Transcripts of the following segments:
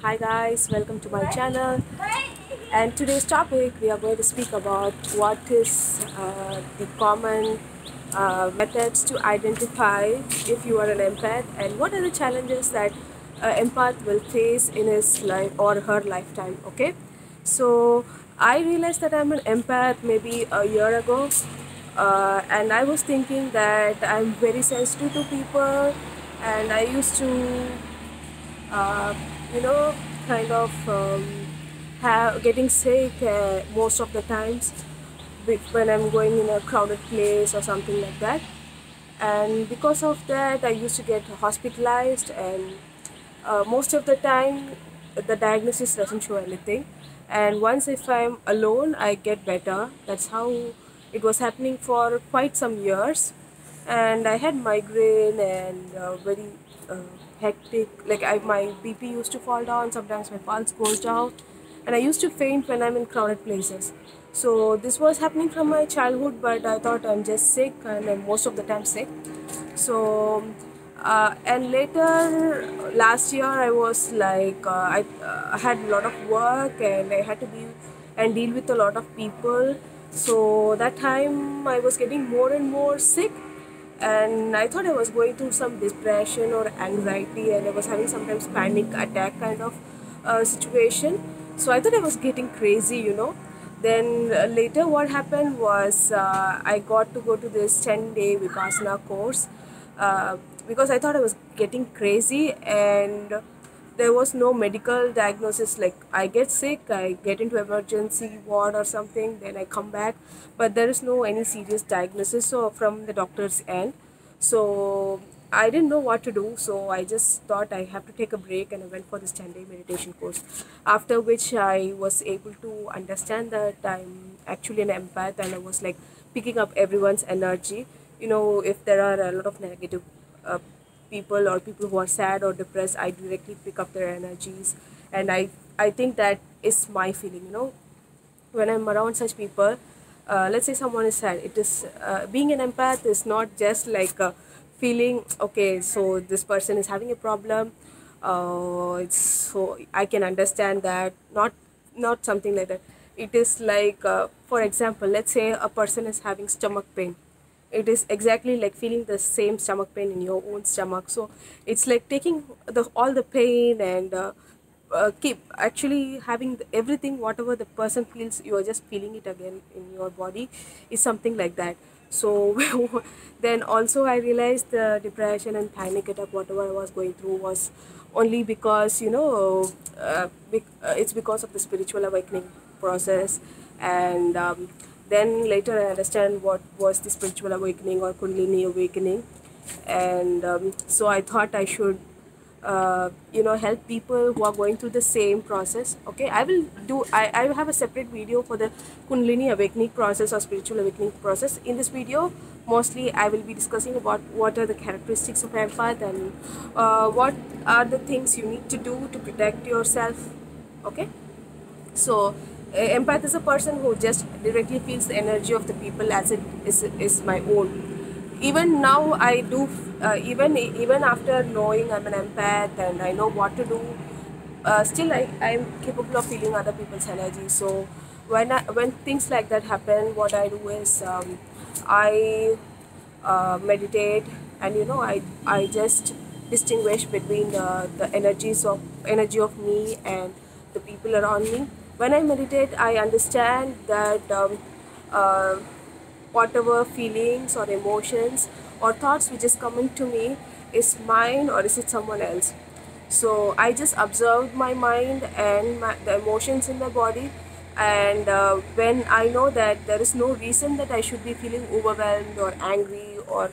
Hi guys, welcome to my channel. And today's topic we are going to speak about what is the common methods to identify if you are an empath and what are the challenges that empath will face in his life or her lifetime. Okay, so I realized that I'm an empath maybe a year ago, and I was thinking that I'm very sensitive to people, and I used to uh, you know, kind of have getting sick most of the times when I'm going in a crowded place or something like that. And because of that, I used to get hospitalized, and most of the time, the diagnosis doesn't show anything. And once if I'm alone, I get better. That's how it was happening for quite some years. And I had migraine and very hectic. Like my BP used to fall down. Sometimes my pulse goes down, and I used to faint when I'm in crowded places. So this was happening from my childhood, but I thought I'm just sick, and I'm most of the time sick. So and later last year I was like I had a lot of work and I had to be and deal with a lot of people. So that time I was getting more and more sick, and I thought I was going through some depression or anxiety, and I was having sometimes panic attack kind of situation. So I thought I was getting crazy. Then later what happened was I got to go to this 10-day Vipassana course, uh, because I thought I was getting crazy, and there was no medical diagnosis. Like I get sick, I get into emergency ward or something, then I come back, but there is no any serious diagnosis so from the doctor's end. So I didn't know what to do, so I just thought I have to take a break, and I went for this 10-day meditation course, after which I was able to understand that I'm actually an empath, and I was like picking up everyone's energy. If there are a lot of negative uh, people or people who are sad or depressed, I directly pick up their energies, and I think that is my feeling. When I'm around such people, let's say someone is sad, it is being an empath is not just like feeling okay, so this person is having a problem, it's so I can understand that, not something like that. It is like, for example, let's say a person is having stomach pain. It is exactly like feeling the same stomach pain in your own stomach. So it's like taking the all the pain and keep actually having everything whatever the person feels, you are just feeling it again in your body, is something like that. So then also I realized the depression and panic attack whatever I was going through was only because it's because of the spiritual awakening process. And then later I understand what was the spiritual awakening or Kundalini awakening. And so I thought I should help people who are going through the same process. Okay, I have a separate video for the Kundalini awakening process or spiritual awakening process. In this video mostly I will be discussing about what are the characteristics of empath, and what are the things you need to do to protect yourself. Okay, so empath is a person who just directly feels the energy of the people as it is my own. Even now I do, even after knowing I'm an empath and I know what to do, still I'm capable of feeling other people's energy. So when things like that happen, what I do is I meditate, and I just distinguish between the energy of me and the people around me. When I meditate, I understand that uh, whatever feelings or emotions or thoughts which is coming to me is mine or is it someone else. So I just observed my mind and the emotions in my body, and when I know that there is no reason that I should be feeling overwhelmed or angry or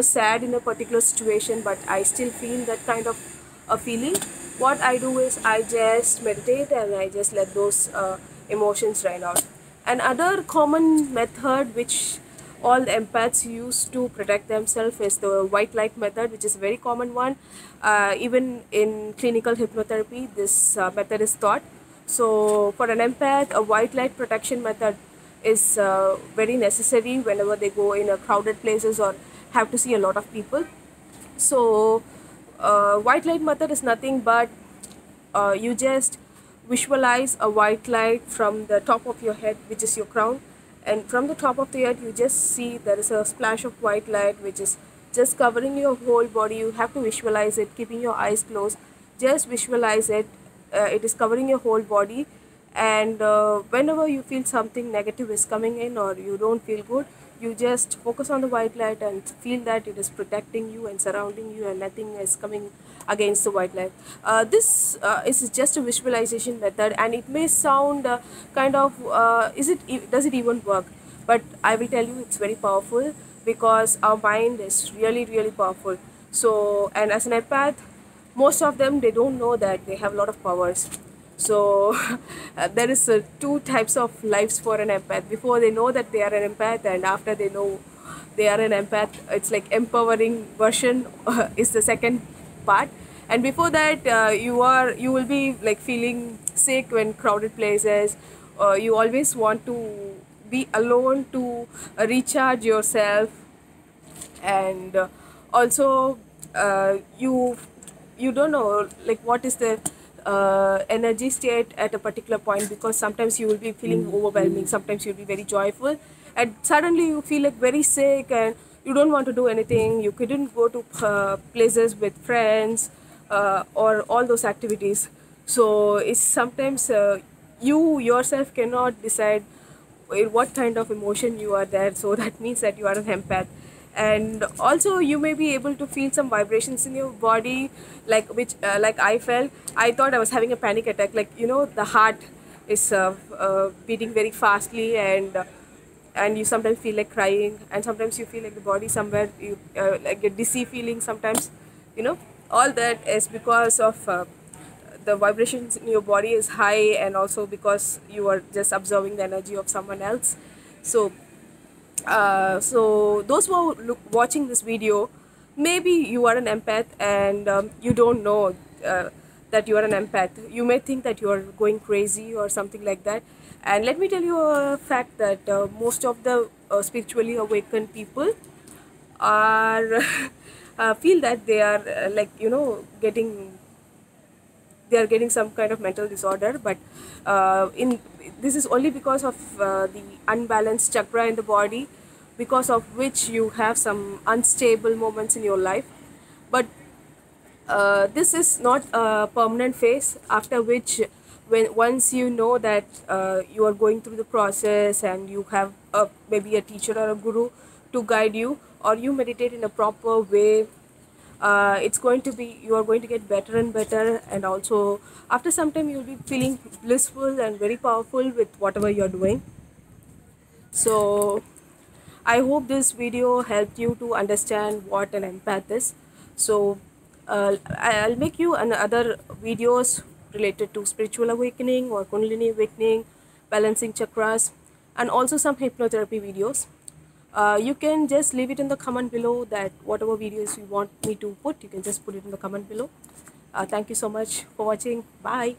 sad in a particular situation, but I still feel that kind of a feeling, what I do is I just meditate and I just let those emotions rain out. Another common method which all the empaths use to protect themselves is the white light method, which is a very common one. Even in clinical hypnotherapy, this method is taught. So, for an empath, a white light protection method is very necessary whenever they go in a crowded places or have to see a lot of people. So, white light method is nothing but you just visualize a white light from the top of your head, which is your crown, and from the top of the head you just see there is a splash of white light which is just covering your whole body. You have to visualize it, keeping your eyes closed. Just visualize it. It is covering your whole body, and whenever you feel something negative is coming in or you don't feel good, you just focus on the white light and feel that it is protecting you and surrounding you and nothing is coming against the white light. This is just a visualization method, and it may sound kind of does it even work? But I will tell you, it's very powerful because our mind is really really powerful. So, and as an empath, most of them, they don't know that they have a lot of powers. So there is two types of lives for an empath: before they know that they are an empath, and after they know they are an empath. It's like empowering version is the second part. And before that, you will be like feeling sick when crowded places. You always want to be alone to recharge yourself. And also, you don't know like what is the energy state at a particular point, because sometimes you will be feeling overwhelming, sometimes you'll be very joyful, and suddenly you feel like very sick and you don't want to do anything. You couldn't go to places with friends or all those activities. So it's sometimes you yourself cannot decide what kind of emotion you are there, so that means that you are an empath. And also you may be able to feel some vibrations in your body, like which like I felt. I thought I was having a panic attack, like the heart is beating very fastly, and you sometimes feel like crying, and sometimes you feel like the body somewhere you like a dizzy feeling sometimes. All that is because of the vibrations in your body is high, and also because you are just absorbing the energy of someone else. So those who are watching this video, maybe you are an empath, and you don't know that you are an empath. You may think that you are going crazy or something like that. And let me tell you a fact that most of the spiritually awakened people are feel that they are getting some kind of mental disorder. But in this is only because of the unbalanced chakra in the body, because of which you have some unstable moments in your life. But this is not a permanent phase, after which, when once you know that you are going through the process and you have maybe a teacher or a guru to guide you, or you meditate in a proper way, you are going to get better and better. And also after some time you'll be feeling blissful and very powerful with whatever you're doing. So I hope this video helped you to understand what an empath is. So I'll make you other videos related to spiritual awakening or Kundalini awakening, balancing chakras, and also some hypnotherapy videos. You can just leave it in the comment below, that whatever videos you want me to put, you can just put it in the comment below. Thank you so much for watching. Bye.